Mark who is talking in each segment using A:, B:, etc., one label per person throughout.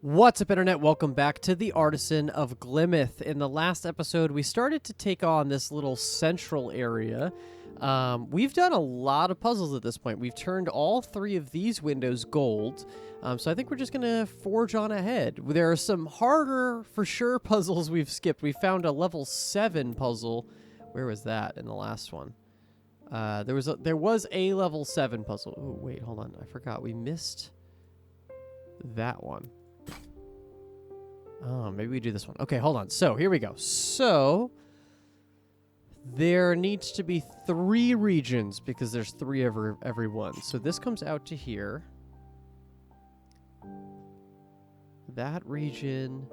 A: What's up, Internet? Welcome back to the Artisan of Glimmith. In the last episode, we started to take on this little central area. We've done a lot of puzzles at this point. We've turned all three of these windows gold, so I think we're just going to forge on ahead. There are some harder, for sure, puzzles we've skipped. We found a level 7 puzzle. Where was that in the last one? There was a level 7 puzzle. Oh, wait, hold on. I forgot. We missed that one. Oh, maybe we do this one. Okay, hold on. So, here we go. So, there needs to be 3 regions because there's 3 every one. So, this comes out to here. That region.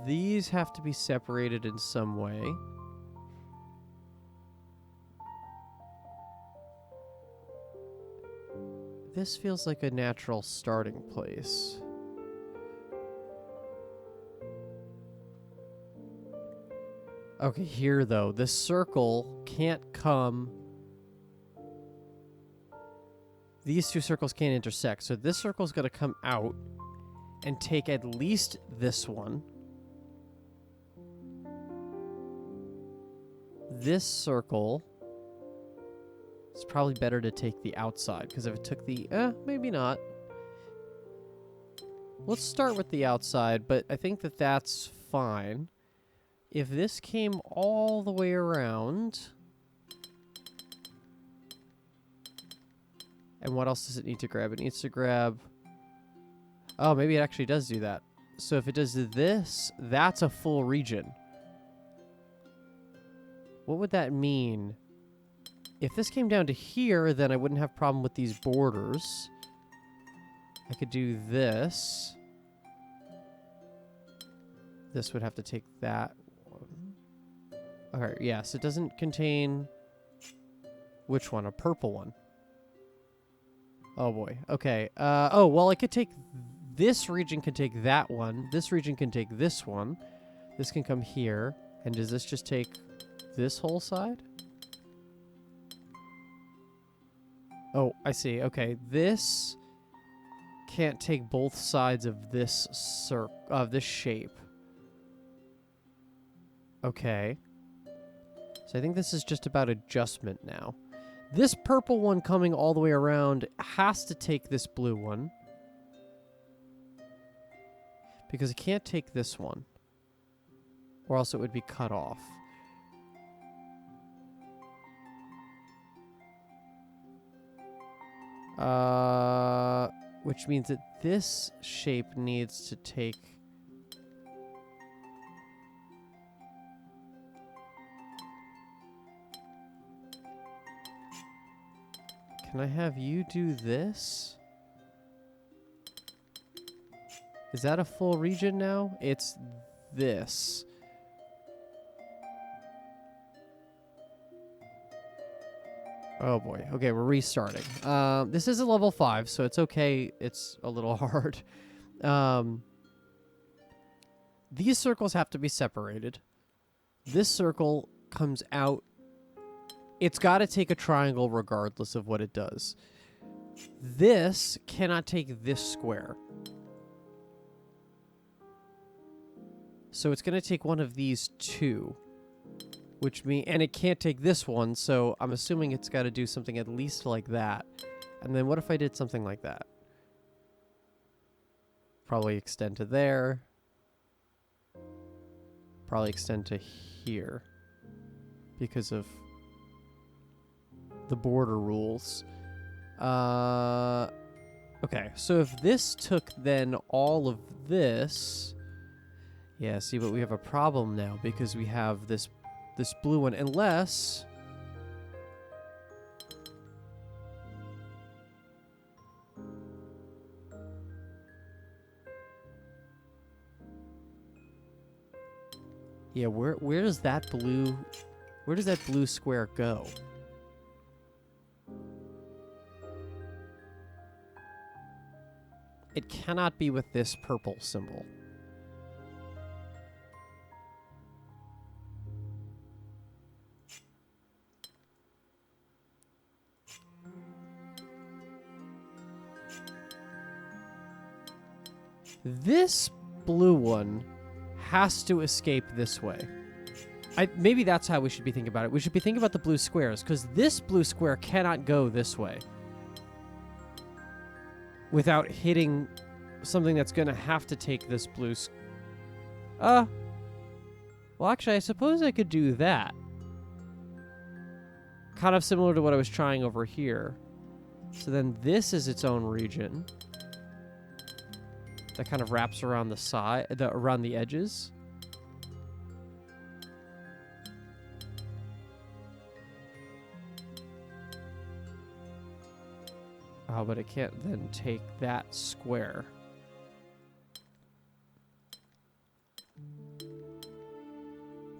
A: These have to be separated in some way. This feels like a natural starting place. Okay, here though, this circle can't come. These 2 circles can't intersect, so this circle's gonna come out and take at least this one. This circle, it's probably better to take the outside, because if it took the, maybe not. Let's start with the outside, but I think that that's fine. If this came all the way around, and what else does it need to grab? It needs to grab, oh, maybe it actually does do that. So if it does this, that's a full region. What would that mean? If this came down to here, then I wouldn't have a problem with these borders. I could do this. This would have to take that. Alright, yes, it doesn't contain... Which one? A purple one. Oh boy, okay. Oh, well, I could take... This region can take that one. This region can take this one. This can come here. And does this just take this whole side? Oh, I see. Okay, this can't take both sides of this this shape. Okay. So I think this is just about adjustment now. This purple one coming all the way around has to take this blue one. Because it can't take this one. Or else it would be cut off. Which means that this shape needs to take... Can I have you do this? Is that a full region now? It's this. Oh boy. Okay, we're restarting. This is a level 5, so it's okay. It's a little hard. These circles have to be separated. This circle comes out. It's got to take a triangle regardless of what it does. This cannot take this square. So it's going to take one of these 2. Which means, and it can't take this one, so I'm assuming it's got to do something at least like that. And then what if I did something like that? Probably extend to there. Probably extend to here. Because of the border rules. Okay, so if this took then all of this... Yeah, see, but we have a problem now because we have this blue one, unless... Yeah, where does that blue square go? It cannot be with this purple symbol. This blue one has to escape this way. Maybe that's how we should be thinking about it. We should be thinking about the blue squares, because this blue square cannot go this way without hitting something that's going to have to take this blue... well, actually, I suppose I could do that. Kind of similar to what I was trying over here. So then this is its own region that kind of wraps around the side, around the edges. Oh, but it can't then take that square.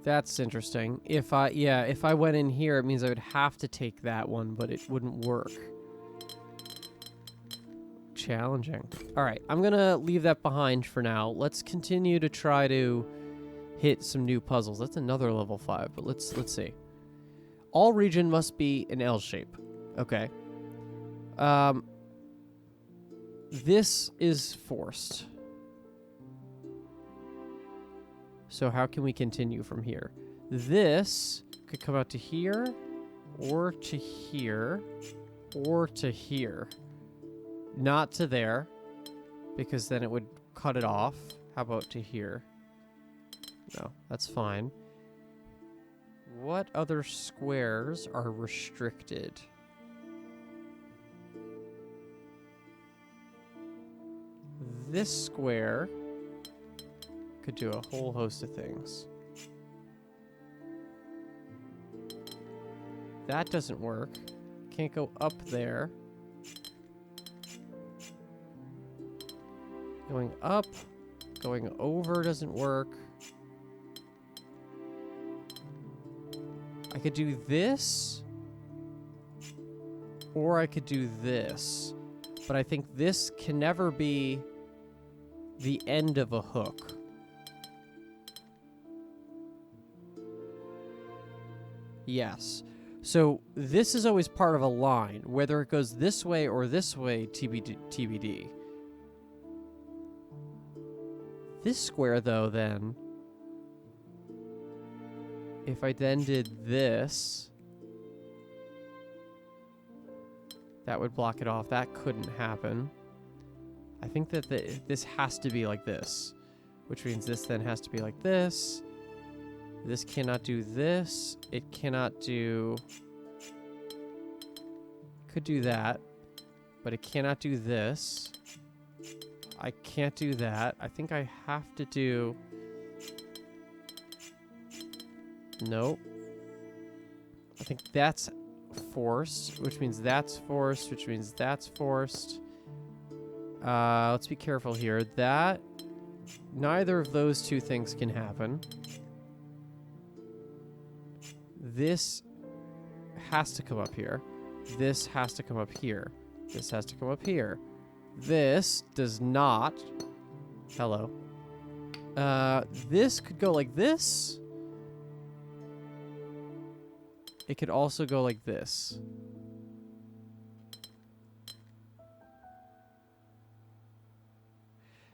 A: That's interesting. If I went in here, it means I would have to take that one, but it wouldn't work. Challenging. All right, I'm gonna leave that behind for now. Let's continue to try to hit some new puzzles. That's another level 5, but let's see. All region must be an L shape. Okay. This is forced. So how can we continue from here? This could come out to here, or to here, or to here. Not to there, because then it would cut it off. How about to here? No, that's fine. What other squares are restricted? This square could do a whole host of things. That doesn't work. Can't go up there. Going up, going over doesn't work. I could do this, or I could do this. But I think this can never be the end of a hook. Yes. So this is always part of a line. Whether it goes this way or this way, TBD. This square, though, then, if I then did this, that would block it off. That couldn't happen. I think that this has to be like this, which means this then has to be like this. This cannot do this. It cannot do... Could do that, but it cannot do this. I can't do that. I think I have to do... Nope. I think that's forced, which means that's forced, which means that's forced. Let's be careful here. That... Neither of those two things can happen. This has to come up here. This has to come up here. This has to come up here. This does not. Hello. This could go like this. It could also go like this.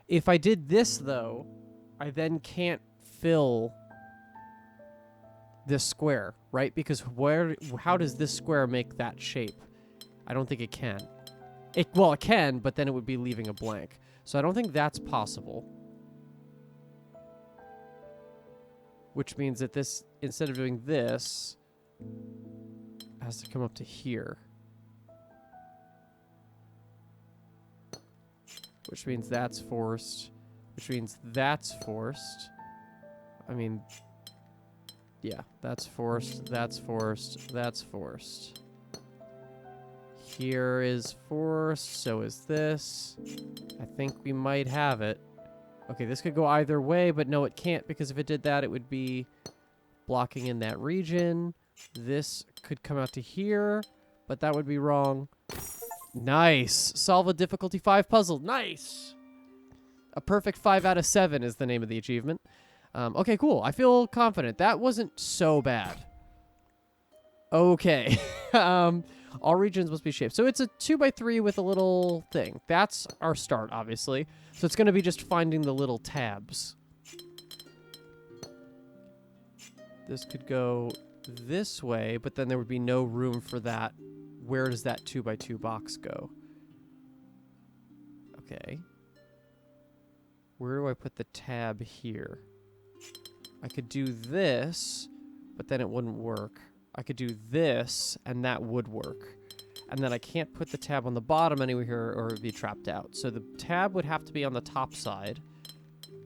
A: If I did this, though, I then can't fill this square, right? Because how does this square make that shape? I don't think it can. Well, it can, but then it would be leaving a blank. So I don't think that's possible. Which means that this, instead of doing this, has to come up to here. Which means that's forced. Which means that's forced. I mean... Yeah, that's forced, that's forced, that's forced. Here is forced, so is this. I think we might have it. Okay, this could go either way, but no, it can't, because if it did that, it would be blocking in that region. This could come out to here, but that would be wrong. Nice! Solve a difficulty 5 puzzle. Nice! A perfect 5 out of 7 is the name of the achievement. Okay, cool. I feel confident. That wasn't so bad. Okay. All regions must be shaped. So it's a 2x3 with a little thing. That's our start, obviously. So it's going to be just finding the little tabs. This could go this way, but then there would be no room for that. Where does that 2x2 box go? Okay. Where do I put the tab here? I could do this, but then it wouldn't work. I could do this, and that would work. And then I can't put the tab on the bottom anywhere here, or it would be trapped out. So the tab would have to be on the top side.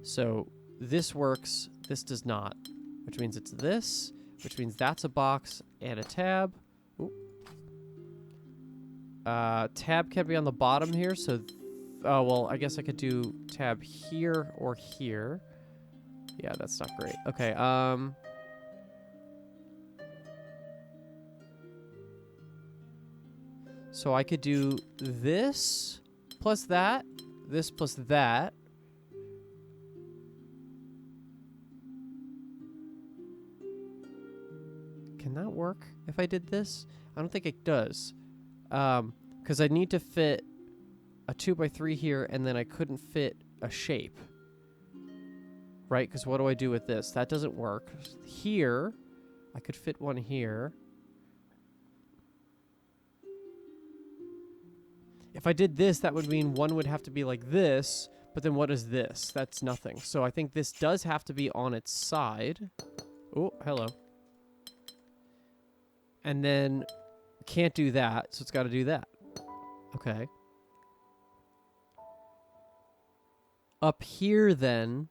A: So this works, this does not. Which means it's this, which means that's a box and a tab. Ooh. Tab can't be on the bottom here, so... oh, well, I guess I could do tab here or here. Yeah, that's not great. Okay, so I could do this plus that, this plus that. Can that work if I did this? I don't think it does. Because I need to fit a 2x3 here, and then I couldn't fit a shape. Right? Because what do I do with this? That doesn't work. Here, I could fit one here. If I did this, that would mean one would have to be like this, but then what is this? That's nothing. So I think this does have to be on its side. Oh, hello. And then can't do that, so it's got to do that. Okay. Up here, then...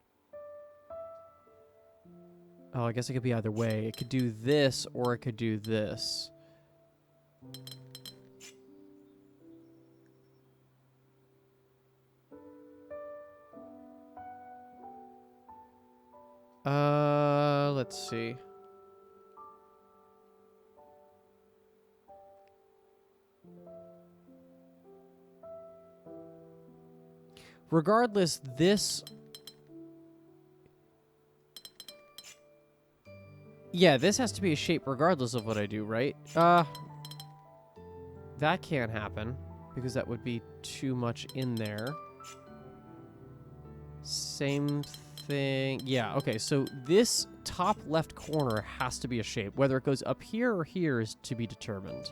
A: oh, I guess it could be either way. It could do this, or it could do this. Let's see. Regardless, this... yeah, this has to be a shape regardless of what I do, right? That can't happen, because that would be too much in there. Same thing. Yeah, okay, so this top left corner has to be a shape. Whether it goes up here or here is to be determined.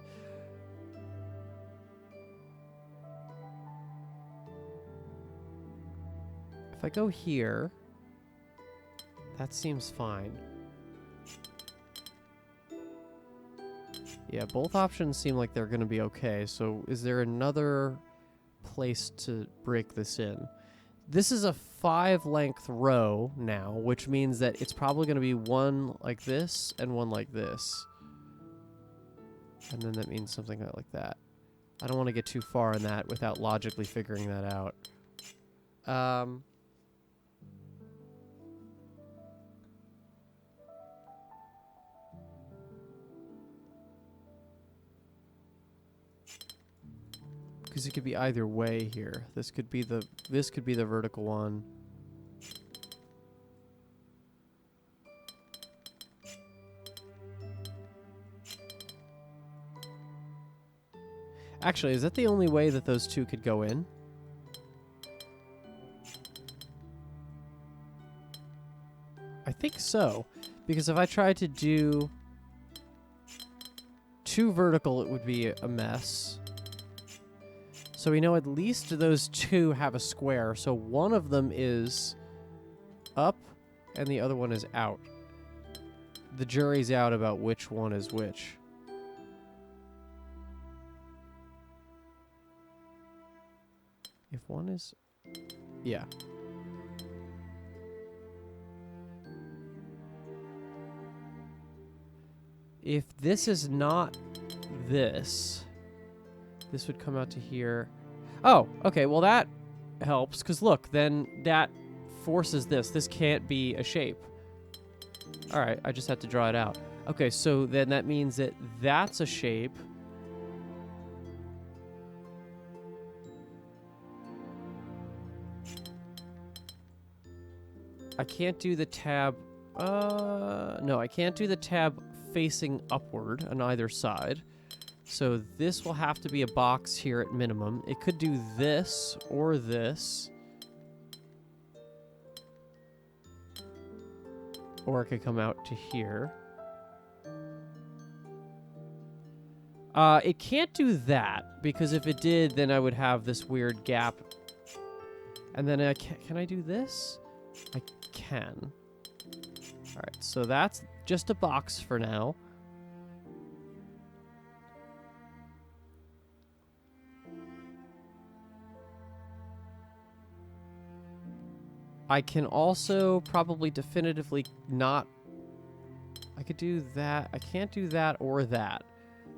A: If I go here, that seems fine. Yeah, both options seem like they're going to be okay. So is there another place to break this in? This is a 5-length row now, which means that it's probably going to be one like this and one like this. And then that means something like that. I don't want to get too far in that without logically figuring that out. Because it could be either way here. This could be the vertical one. Actually, is that the only way that those two could go in? I think so. Because if I tried to do 2 vertical, it would be a mess. So we know at least those 2 have a square. So one of them is up and the other one is out. The jury's out about which one is which. If one is... yeah. If this is not this... this would come out to here. Oh, okay, well that helps, because look, then that forces this. This can't be a shape. Alright, I just had to draw it out. Okay, so then that means that that's a shape. I can't do the tab... no, I can't do the tab facing upward on either side. So this will have to be a box here at minimum. It could do this or this. Or it could come out to here. It can't do that, because if it did, then I would have this weird gap. And then can I do this? I can. Alright, so that's just a box for now. I can also probably definitively not... I could do that. I can't do that or that.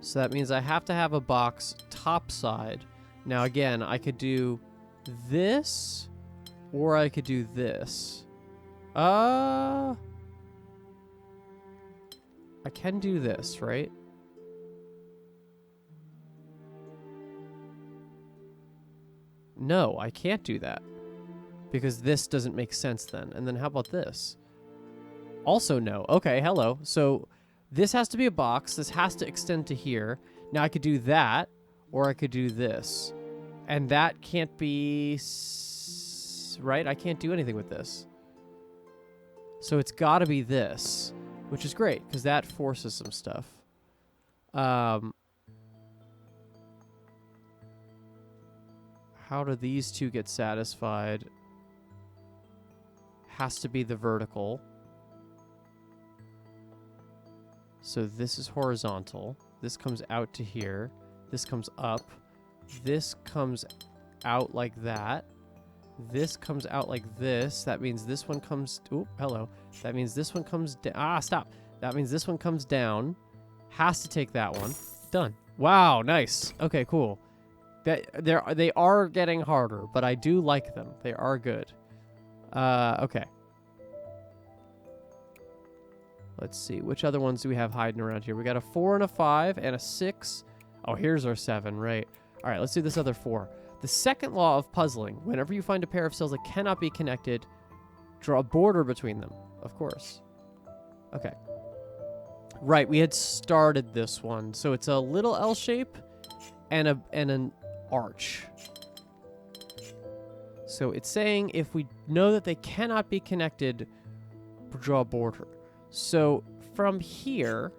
A: So that means I have to have a box top side. Now again, I could do this or I could do this. I can do this, right? No, I can't do that. Because this doesn't make sense then. And then how about this? Also no. Okay, hello. So this has to be a box. This has to extend to here. Now I could do that, or I could do this. And that can't be... right? I can't do anything with this. So it's got to be this, which is great, because that forces some stuff. How do these two get satisfied? Has to be the vertical. So this is horizontal. This comes out to here. This comes up. This comes out like that. This comes out like this. That means this one comes... Oop, hello. That means this one comes down. Ah, stop. That means this one comes down. Has to take that one. Done. Wow, nice. Okay, cool. They are getting harder, but I do like them. They are good. Okay. Let's see. Which other ones do we have hiding around here? We got a 4 and a 5 and a 6. Oh, here's our 7, right. All right, let's do this other 4. The second law of puzzling. Whenever you find a pair of cells that cannot be connected, draw a border between them. Of course. Okay. Right, we had started this one. So it's a little L shape and an arch. So it's saying if we know that they cannot be connected, draw a border. So from here,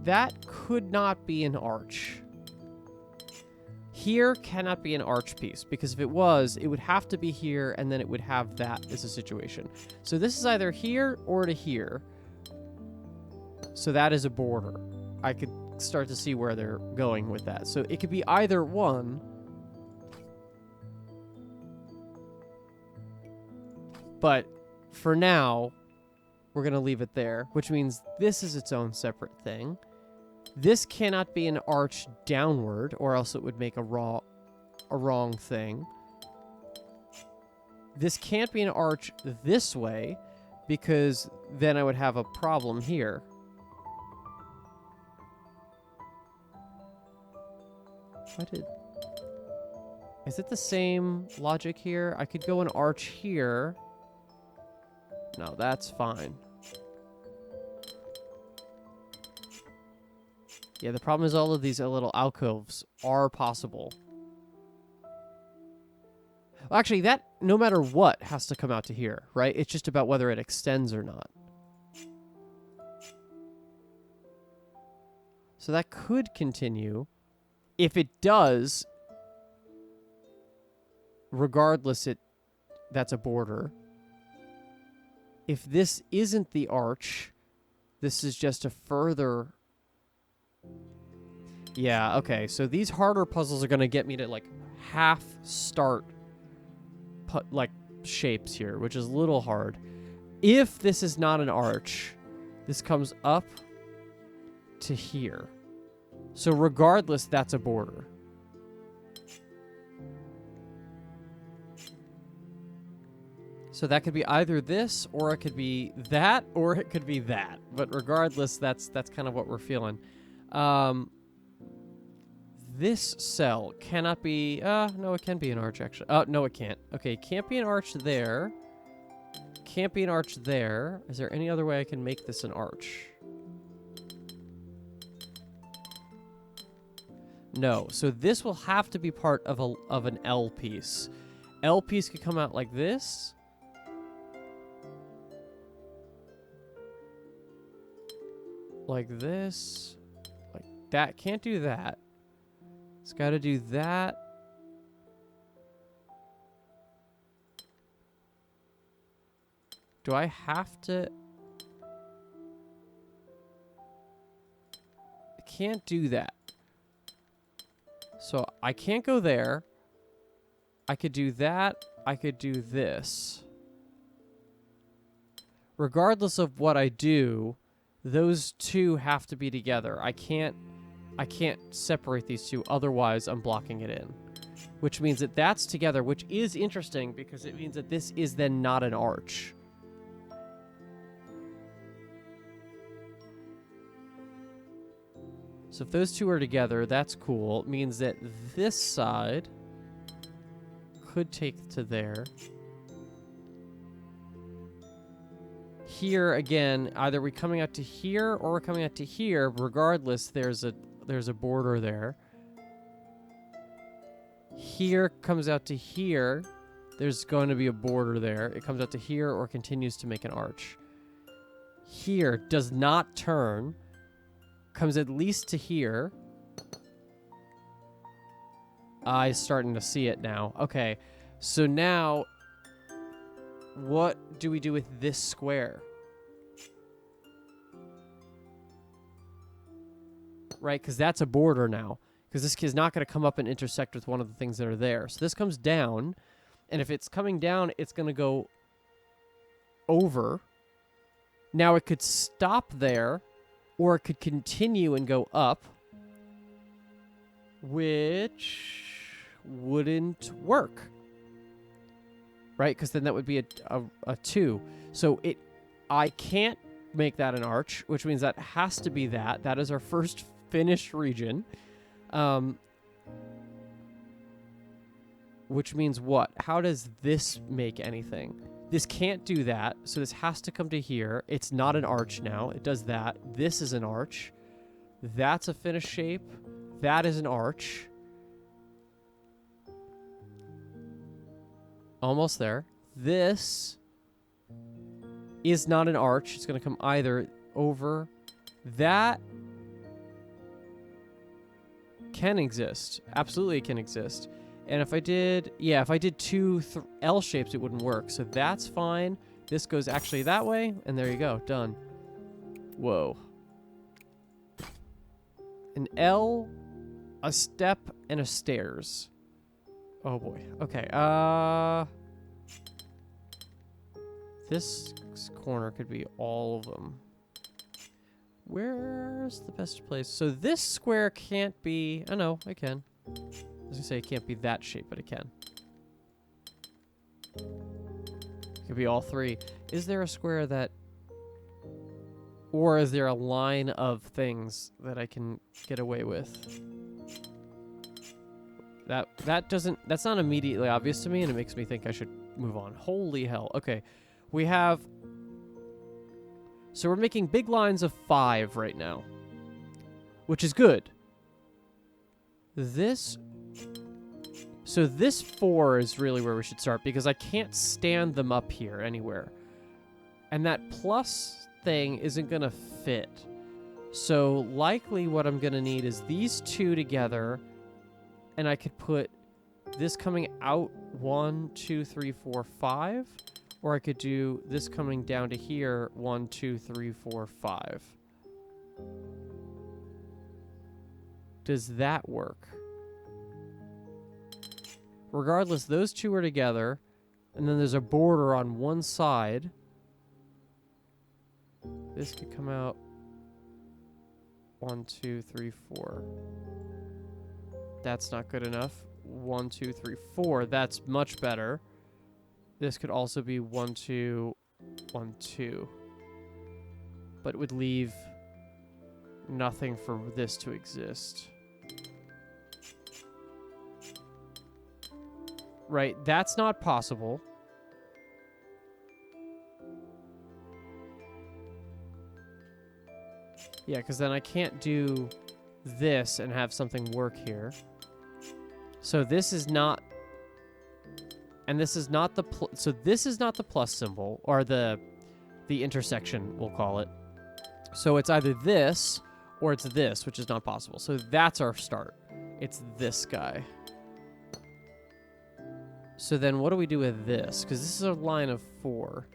A: that could not be an arch. Here cannot be an arch piece, because if it was, it would have to be here, and then it would have that as a situation. So this is either here or to here. So that is a border. I could start to see where they're going with that. So it could be either one. But for now, we're going to leave it there, which means this is its own separate thing. This cannot be an arch downward, or else it would make a wrong thing. This can't be an arch this way, because then I would have a problem here. Is it the same logic here? I could go an arch here. No, that's fine. Yeah, the problem is all of these little alcoves are possible. Well, actually, that, no matter what, has to come out to here, right? It's just about whether it extends or not. So that could continue. If it does, regardless, that's a border. If this isn't the arch, this is just a further... Yeah, okay, so these harder puzzles are going to get me to, like, half start, like, shapes here, which is a little hard. If this is not an arch, this comes up to here. So regardless, that's a border. So that could be either this, or it could be that, or it could be that. But regardless, that's kind of what we're feeling. This cell cannot be... no, it can be an arch, actually. No, it can't. Okay, can't be an arch there. Can't be an arch there. Is there any other way I can make this an arch? No. So this will have to be part of an L piece. L piece could come out like this. Like this. Like that. Can't do that. It's got to do that. Do I have to? I can't do that. So I can't go there. I could do that. I could do this. Regardless of what I do, those two have to be together. I can't separate these two, otherwise I'm blocking it in. Which means that that's together, which is interesting because it means that this is then not an arch. So if those two are together, that's cool. It means that this side could take to there. Here, again, either we're coming out to here or we're coming out to here. Regardless, there's a border there. Here comes out to here. There's going to be a border there. It comes out to here or continues to make an arch. Here does not turn. Comes at least to here. I'm starting to see it now. Okay, so now what do we do with this square? Right, because that's a border now. Because this is not going to come up and intersect with one of the things that are there. So this comes down, and if it's coming down, it's going to go over. Now it could stop there, or it could continue and go up, which wouldn't work, right? Because then that would be a 2. So I can't make that an arch, which means that has to be that. That is our first finished region. Which means what? How does this make anything? This can't do that, so this has to come to here. It's not an arch now. It does that. This is an arch. That's a finished shape. That is an arch. Almost there. This is not an arch. It's going to come either over. That can exist. Absolutely it can exist. And if I did, yeah, if I did two L shapes, it wouldn't work. So that's fine. This goes actually that way, and there you go, done. Whoa. An L, a step, and a stairs. Oh boy. Okay. This corner could be all of them. Where's the best place? So this square can't be. Oh no, I can. I was gonna say it can't be that shape, but it can. It could be all three. Is there a square that... Or is there a line of things that I can get away with? That doesn't... That's not immediately obvious to me, and it makes me think I should move on. Holy hell. Okay. We have... So we're making big lines of 5 right now. Which is good. This... So this 4 is really where we should start, because I can't stand them up here anywhere. And that plus thing isn't going to fit. So likely what I'm going to need is these two together, and I could put this coming out 1, 2, 3, 4, 5, or I could do this coming down to here 1, 2, 3, 4, 5. Does that work? Regardless, those two are together, and then there's a border on one side. This could come out 1, 2, 3, 4. That's not good enough. 1, 2, 3, 4. That's much better. This could also be 1, 2, 1, 2. But it would leave nothing for this to exist. Right, that's not possible. Yeah, because then I can't do this and have something work here. So this is not, and this is not the, so this is not the plus symbol, or the intersection, we'll call it. So it's either this, or it's this, which is not possible. So that's our start. It's this guy. So then what do we do with this? Because this is a line of 4.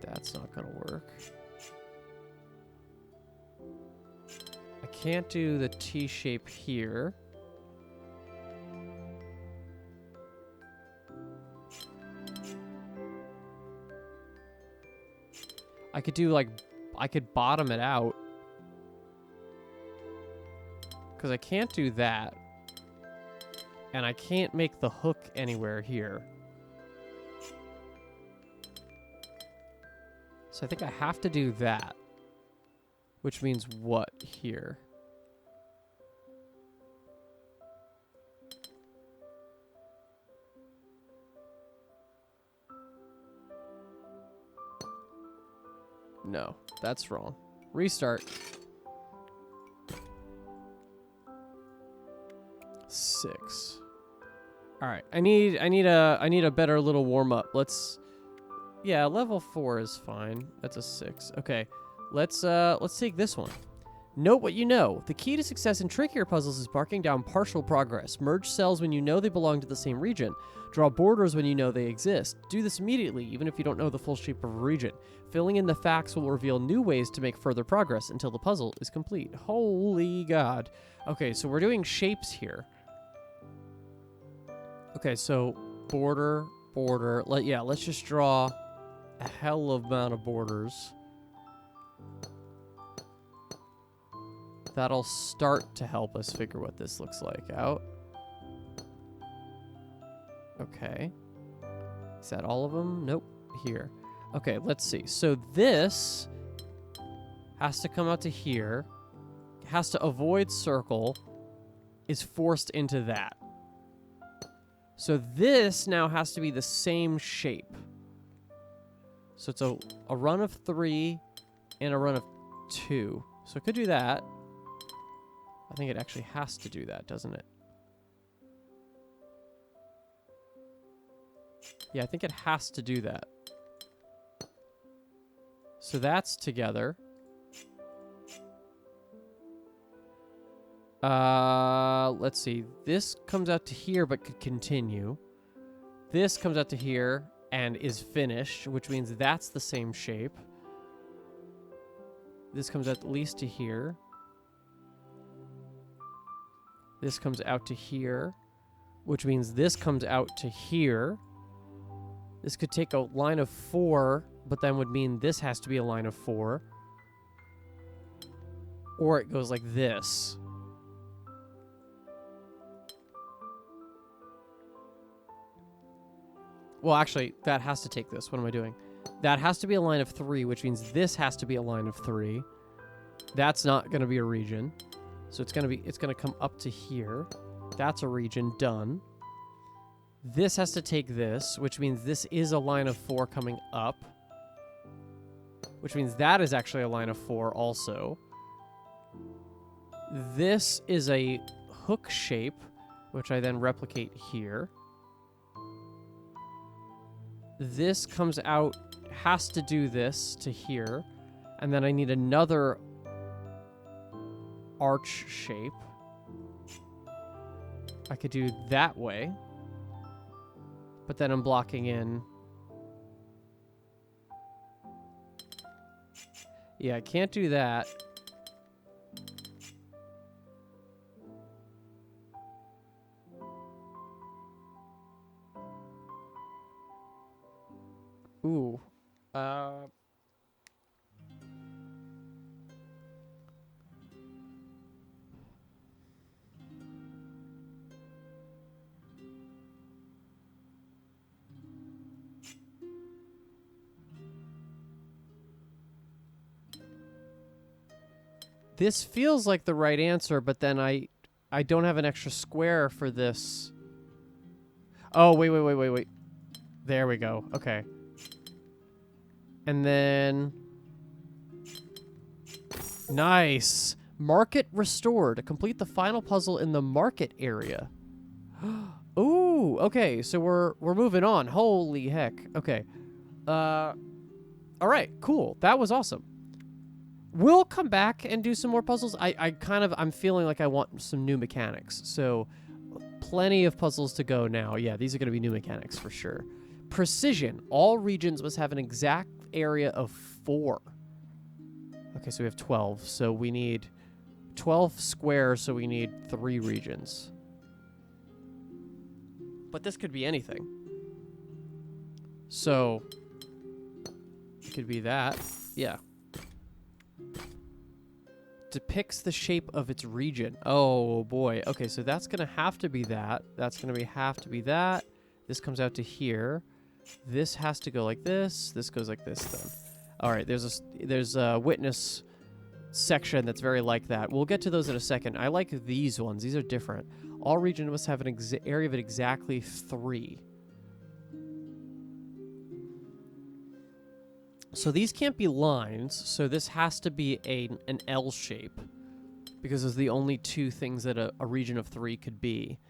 A: That's not going to work. I can't do the T shape here. I could do like, I could bottom it out. Because I can't do that. And I can't make the hook anywhere here. So I think I have to do that. Which means what here? No, that's wrong. Restart. 6. All right, I need a better little warm up. Yeah, level 4 is fine. That's a 6. Okay, let's take this one. Note what you know. The key to success in trickier puzzles is marking down partial progress. Merge cells when you know they belong to the same region. Draw borders when you know they exist. Do this immediately, even if you don't know the full shape of a region. Filling in the facts will reveal new ways to make further progress until the puzzle is complete. Holy God. Okay, so we're doing shapes here. Okay, so border. Let's just draw a hell of amount of borders. That'll start to help us figure what this looks like out. Okay. Is that all of them? Nope. Here. Okay, let's see. So this has to come out to here. Has to avoid circle. Is forced into that. So this now has to be the same shape. So it's a run of 3 and a run of 2. So it could do that. I think it actually has to do that, doesn't it? Yeah, I think it has to do that. So that's together. Let's see. This comes out to here, but could continue. This comes out to here and is finished, which means that's the same shape. This comes out at least to here. This comes out to here, which means this comes out to here. This could take a line of 4, but then would mean this has to be a line of 4. Or it goes like this. Well, actually, that has to take this. What am I doing? That has to be a line of 3, which means this has to be a line of 3. That's not going to be a region. So it's going to come up to here. That's a region done. This has to take this, which means this is a line of 4 coming up. Which means that is actually a line of 4 also. This is a hook shape, which I then replicate here. This comes out, has to do this to here. And then I need another arch shape. I could do that way. But then I'm blocking in. Yeah, I can't do that. Ooh. This feels like the right answer, but then I don't have an extra square for this Oh, wait. There we go. Okay. And then... Nice. Market restored. Complete the final puzzle in the market area. Ooh, okay. So we're moving on. Holy heck. Okay. All right, cool. That was awesome. We'll come back and do some more puzzles. I'm feeling like I want some new mechanics. So plenty of puzzles to go now. Yeah, these are going to be new mechanics for sure. Precision. All regions must have an exact area of 4. Okay, so we have 12. So we need 12 squares, so we need 3 regions. But this could be anything. So it could be that. Yeah. Depicts the shape of its region. Oh boy. Okay, so that's gonna have to be that. That's gonna have to be that. This comes out to here. This has to go like this. This goes like this then. All right. There's a witness section that's very like that. We'll get to those in a second. I like these ones. These are different. All region must have an area of it exactly 3. So these can't be lines, so this has to be an L shape, because those are the only 2 things that a region of 3 could be.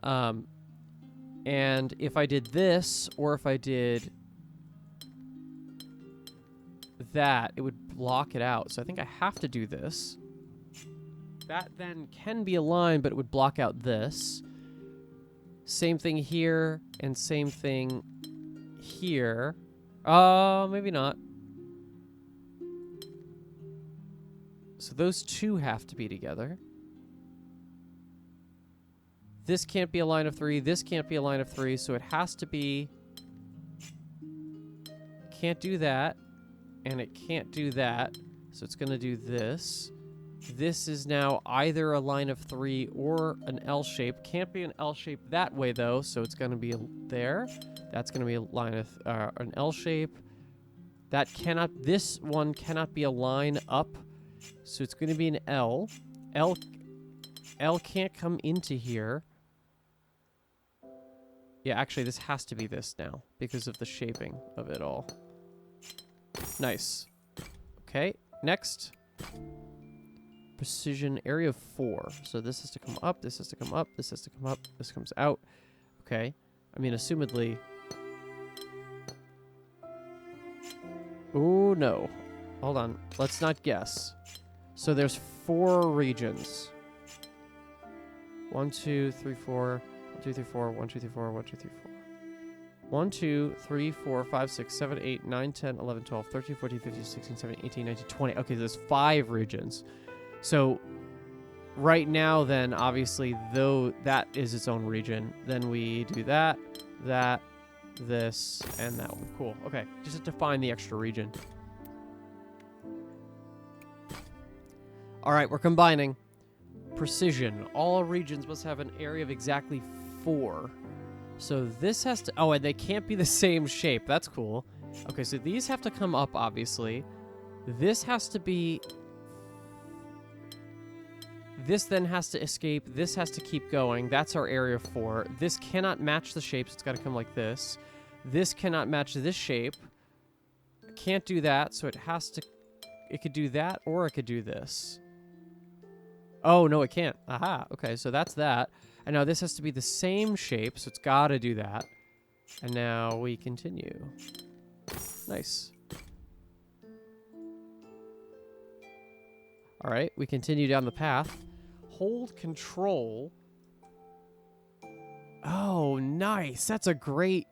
A: And if I did this, or if I did that, it would block it out. So I think I have to do this. That then can be a line, but it would block out this. Same thing here, and same thing here. Maybe not. So those 2 have to be together. This can't be a line of 3. This can't be a line of 3. So it has to be... Can't do that. And it can't do that. So it's going to do this. This is now either a line of 3 or an L shape. Can't be an L shape that way, though. So it's going to be there. That's going to be a line of... an L shape. That cannot... This one cannot be a line up. So it's going to be an L. L can't come into here. Yeah, actually, this has to be this now because of the shaping of it all. Nice. Okay, next. Precision area of 4. So this has to come up, this has to come up, this has to come up, this comes out. Okay. I mean, assumedly... Ooh, no. Hold on. Let's not guess. So there's 4 regions. 1, 2, 3, 4. 1, 2, 3, 4. 1, 2, 3, 4. 1, 2, 3, 4. 1, 2, 3, 4, 5, 6, 7, 8, 9, 10, 11, 12, 13, 14, 15, 16, 17, 18, 19, 20. Okay, there's 5 regions. So right now then, obviously, though that is its own region, then we do that, this, and that one. Cool. Okay, just have to find the extra region. All right, we're combining. Precision. All regions must have an area of exactly 4. So this has to... Oh, and they can't be the same shape. That's cool. Okay, so these have to come up, obviously. This has to be... This then has to escape. This has to keep going. That's our area 4. This cannot match the shapes. It's got to come like this. This cannot match this shape. Can't do that, so it has to... It could do that, or it could do this. Oh, no, it can't. Aha. Okay, so that's that. And now this has to be the same shape, so it's got to do that. And now we continue. Nice. All right, we continue down the path. Hold control. Oh, nice. That's a great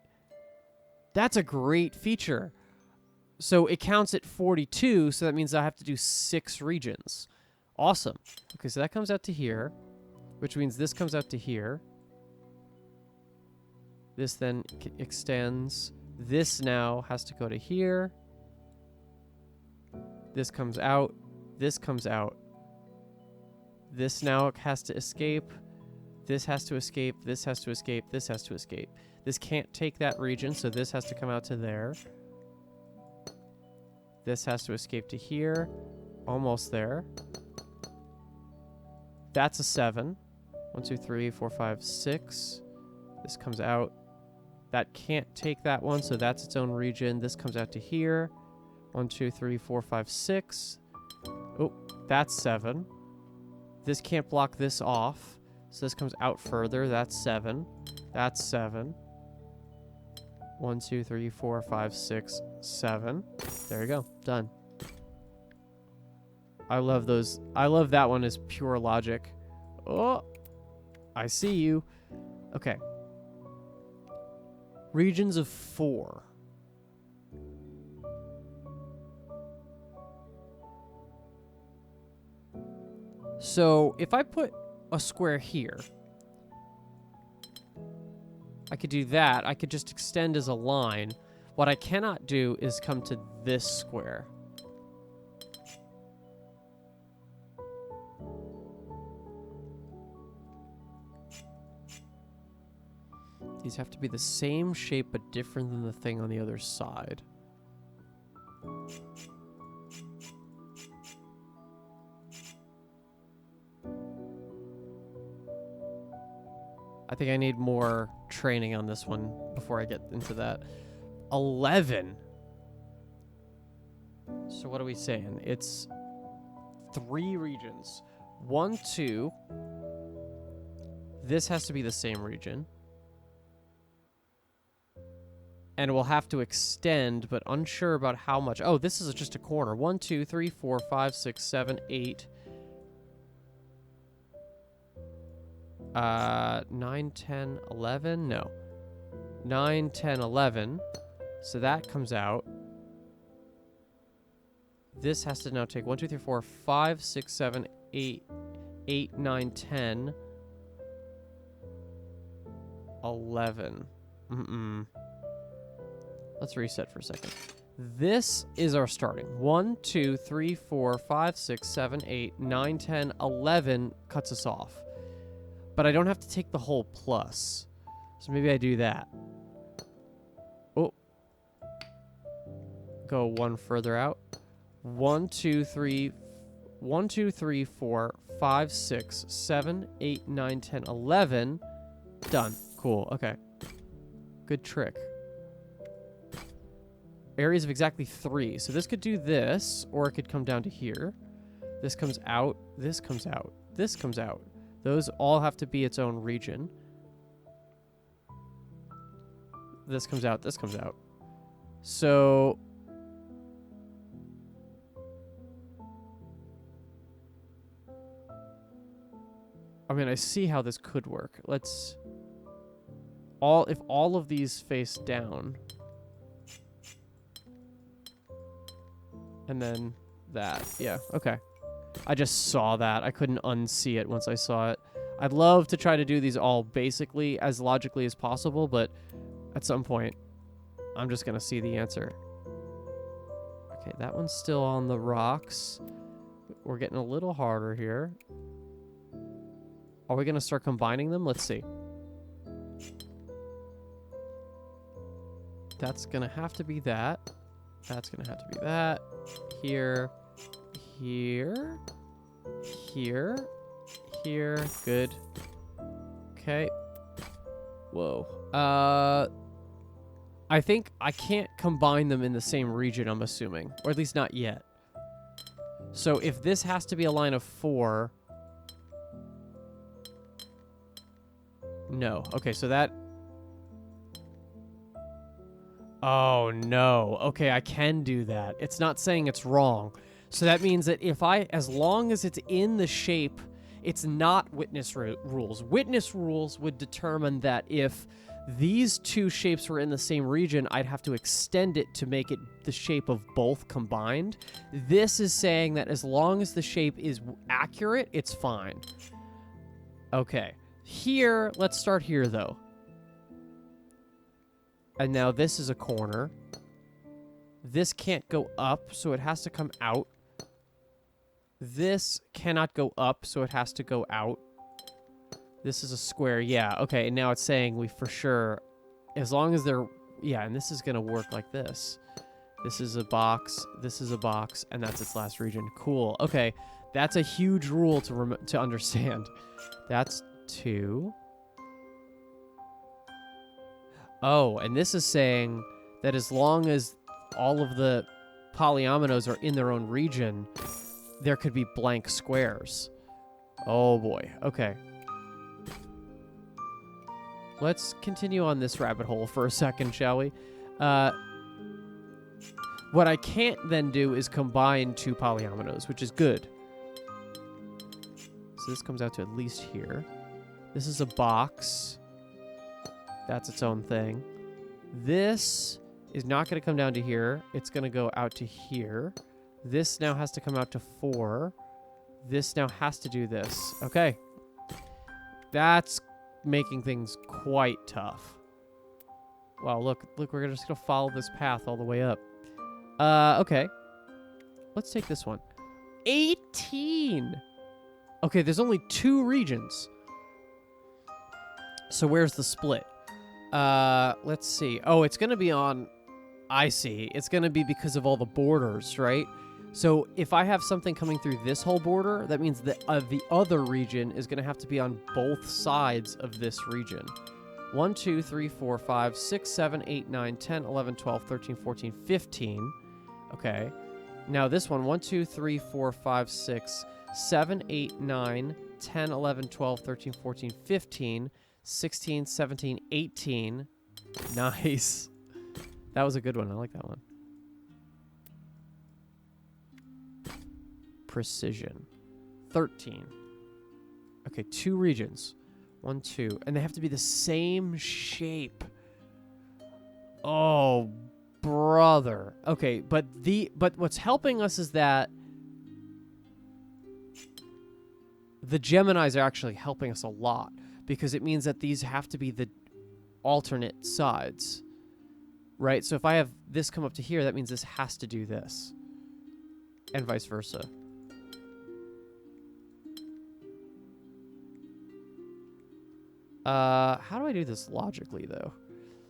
A: feature. So it counts at 42, so that means I have to do 6 regions. Awesome. Okay, so that comes out to here, which means this comes out to here. This then extends. This now has to go to here. This comes out. This comes out. This now has to escape. This has to escape. This has to escape. This has to escape. This can't take that region, so this has to come out to there. This has to escape to here. Almost there. That's a 7. 1, 2, 3, 4, 5, 6. This comes out. That can't take that one, so that's its own region. This comes out to here. 1, 2, 3, 4, 5, 6. Oh, that's 7. This can't block this off, so this comes out further. That's 7. That's 7. 1, 2, 3, 4, 5, 6, 7. There you go. Done. I love those. I love that one as pure logic. Oh, I see you. Okay. Regions of 4. So if I put a square here, I could do that. I could just extend as a line. What I cannot do is come to this square. These have to be the same shape but different than the thing on the other side. I think I need more training on this one before I get into that. 11. So what are we saying? It's 3 regions. 1, 2. This has to be the same region. And we'll have to extend, but unsure about how much. Oh, this is just a corner. 1, 2, 3, 4, 5, 6, 7, 8. 9, 10, 11? No. 9, 10, 11. So that comes out. This has to now take 1, 2, 3, 4, 5, 6, 7, 8, 8, 9, 10, 11. Let's reset for a second. This is our starting. 1, 2, 3, 4, 5, 6, 7, 8, 9, 10, 11 cuts us off. But I don't have to take the whole plus. So maybe I do that. Oh. Go 1 further out. 1, 2, 3, 1, 2, 3, 4, 5, 6, 7, 8, 9, 10, 11. Done. Cool. Okay. Good trick. Areas of exactly 3. So this could do this, or it could come down to here. This comes out. This comes out. This comes out. Those all have to be its own region. This comes out. This comes out. So I mean, I see how this could work. Let's if all of these face down, and then that. Yeah, okay. I just saw that. I couldn't unsee it once I saw it. I'd love to try to do these all basically as logically as possible, but at some point, I'm just going to see the answer. Okay, that one's still on the rocks. We're getting a little harder here. Are we going to start combining them? Let's see. That's going to have to be that. That's going to have to be that. Here. Here. Here. Here. Good. Okay. Whoa. I think I can't combine them in the same region, I'm assuming. Or at least not yet. So if this has to be a line of 4... No. Okay, so that... Oh, no. Okay, I can do that. It's not saying it's wrong. So that means that as long as it's in the shape, it's not witness rules. Witness rules would determine that if these two shapes were in the same region, I'd have to extend it to make it the shape of both combined. This is saying that as long as the shape is accurate, it's fine. Okay. Here, let's start here, though. And now this is a corner. This can't go up, so it has to come out. This cannot go up, so it has to go out. This is a square. Yeah, okay. And now it's saying we for sure, as long as they're... Yeah, and this is going to work like this. This is a box. This is a box. And that's its last region. Cool. Okay. That's a huge rule to understand. That's 2. Oh, and this is saying that as long as all of the polyominoes are in their own region, there could be blank squares. Oh boy. Okay. Let's continue on this rabbit hole for a second, shall we? What I can't then do is combine two polyominoes, which is good. So this comes out to at least here. This is a box. That's its own thing. This is not going to come down to here. It's going to go out to here. This now has to come out to 4. This now has to do this. Okay. That's making things quite tough. Wow, look, we're just going to follow this path all the way up. Okay. Let's take this one. 18! Okay, there's only 2 regions. So where's the split? Let's see. Oh, it's going to be on... I see. It's going to be because of all the borders, right? So if I have something coming through this whole border, that means that the other region is going to have to be on both sides of this region. 1, 2, 3, 4, 5, 6, 7, 8, 9, 10, 11, 12, 13, 14, 15. Okay. Now this one, 1, 2, 3, 4, 5, 6, 7, 8, 9, 10, 11, 12, 13, 14, 15, 16, 17, 18. Nice. That was a good one. I like that one. Precision. 13. Okay, 2 regions. 1, 2. And they have to be the same shape. Oh, brother. Okay, but what's helping us is that the Geminis are actually helping us a lot, because it means that these have to be the alternate sides, right? So if I have this come up to here, that means this has to do this, and vice versa. How do I do this logically, though?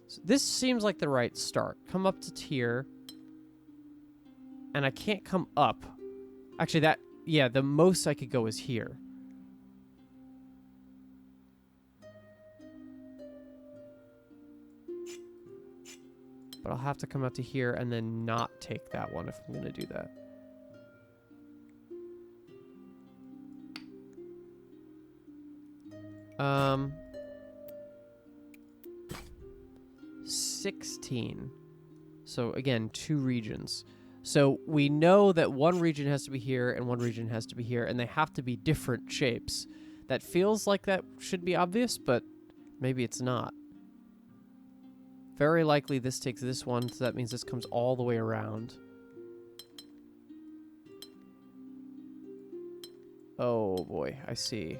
A: So this seems like the right start. Come up to here, and I can't come up. Actually, yeah, the most I could go is here. But I'll have to come out to here and then not take that one if I'm going to do that. Um, 16. So again, 2 regions. So we know that one region has to be here and one region has to be here, and they have to be different shapes. That feels like that should be obvious, but maybe it's not. Very likely this takes this one, so that means this comes all the way around. Oh boy, I see.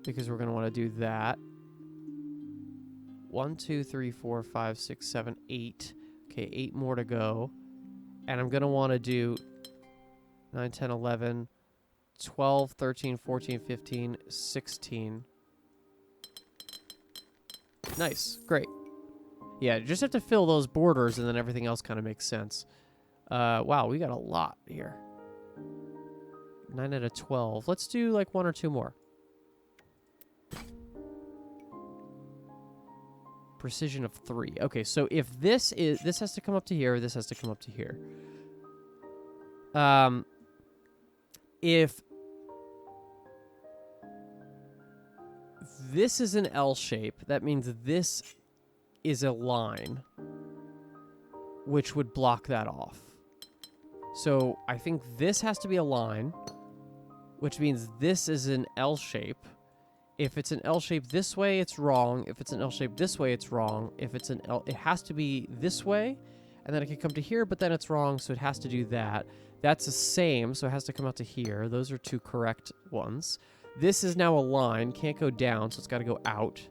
A: Because we're going to want to do that. 1, 2, 3, 4, 5, 6, 7, 8. Okay, 8 more to go. And I'm going to want to do 9, 10, 11, 12, 13, 14, 15, 16. Nice. Great. Yeah, you just have to fill those borders and then everything else kind of makes sense. Wow, we got a lot here. 9 out of 12. Let's do like 1 or 2 more. Precision of 3. Okay, so if this has to come up to here, this has to come up to here. If this is an L shape, that means this is a line, which would block that off. So I think this has to be a line, which means this is an L shape. If it's an L shape this way, it's wrong. If it's an L shape this way, it's wrong. If it's an L, it has to be this way, and then it can come to here, but then it's wrong, so it has to do that. That's the same, so it has to come out to here. Those are 2 correct ones. This is now a line, can't go down, so it's got to go out.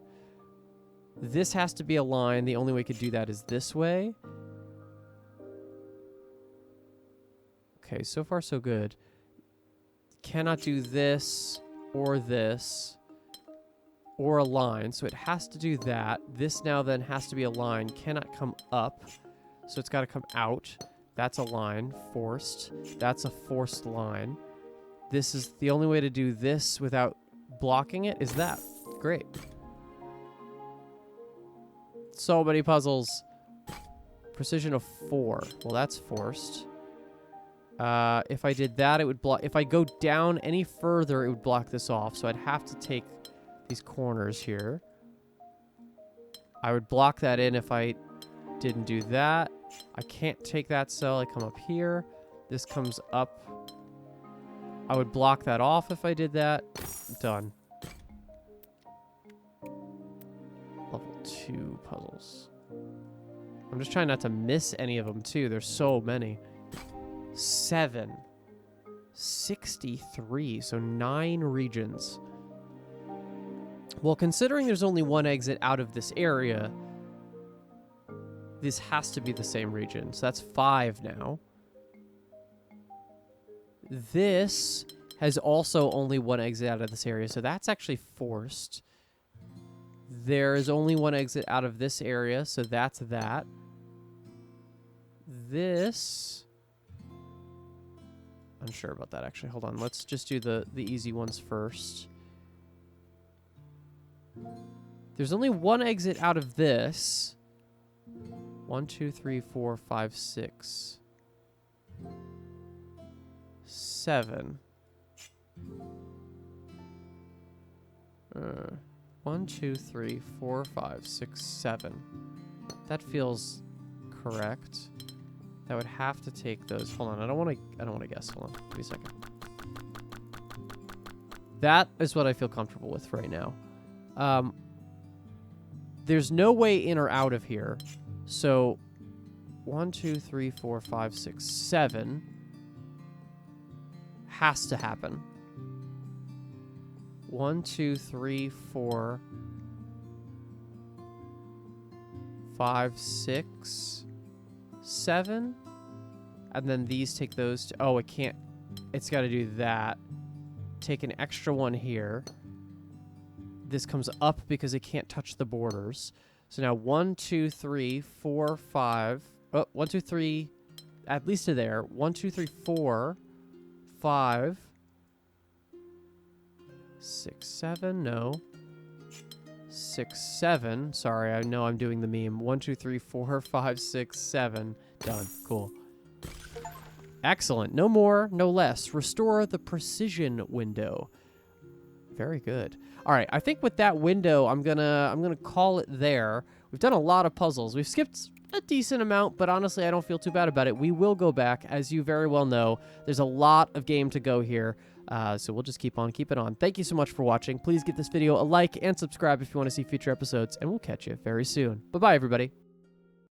A: This has to be a line. The only way we could do that is this way. Okay, so far so good. Cannot do this or this or a line, so it has to do that. This now then has to be a line, cannot come up, so it's got to come out. That's a line, forced. That's a forced line. This is the only way to do this without blocking it is that. Great. So many puzzles. Precision of 4. Well, that's forced. If I did that, it would block. If I go down any further, it would block this off. So I'd have to take these corners here. I would block that in if I didn't do that. I can't take that cell. I come up here. This comes up. I would block that off if I did that. Done. Level 2 puzzles. I'm just trying not to miss any of them, too. There's so many. 7. 63. So 9 regions. Well, considering there's only one exit out of this area, this has to be the same region. So that's 5 now. This has also only one exit out of this area, so that's actually forced. There is only one exit out of this area, so that's that. This... unsure about that, actually. Hold on. Let's just do the easy ones first. There's only one exit out of this. 1, 2, 3, 4, 5, 6. 7. 1, 2, 3, 4, 5, 6, 7. That feels correct. That would have to take those. Hold on, I don't want to guess. Hold on, give me a second. That is what I feel comfortable with right now. There's no way in or out of here. So 1, 2, 3, 4, 5, 6, 7 has to happen. 1, 2, 3, 4, 5, 6, 7. And then these take those to, oh, it can't. It's got to do that. Take an extra one here. This comes up because it can't touch the borders. So now 1, 2, 3, 4, 5. Oh, 1, 2, 3. At least to there. 1, 2, 3, 4, 5, 6, 7. No. 6, 7. Sorry, I know I'm doing the meme. 1, 2, 3, 4, 5, 6, 7. Done. Cool. Excellent. No more, no less. Restore the precision window. Very good. All right, I think with that window, I'm gonna call it there. We've done a lot of puzzles. We've skipped a decent amount, but honestly, I don't feel too bad about it. We will go back, as you very well know. There's a lot of game to go here, so we'll just keep on keeping on. Thank you so much for watching. Please give this video a like and subscribe if you want to see future episodes, and we'll catch you very soon. Bye-bye, everybody.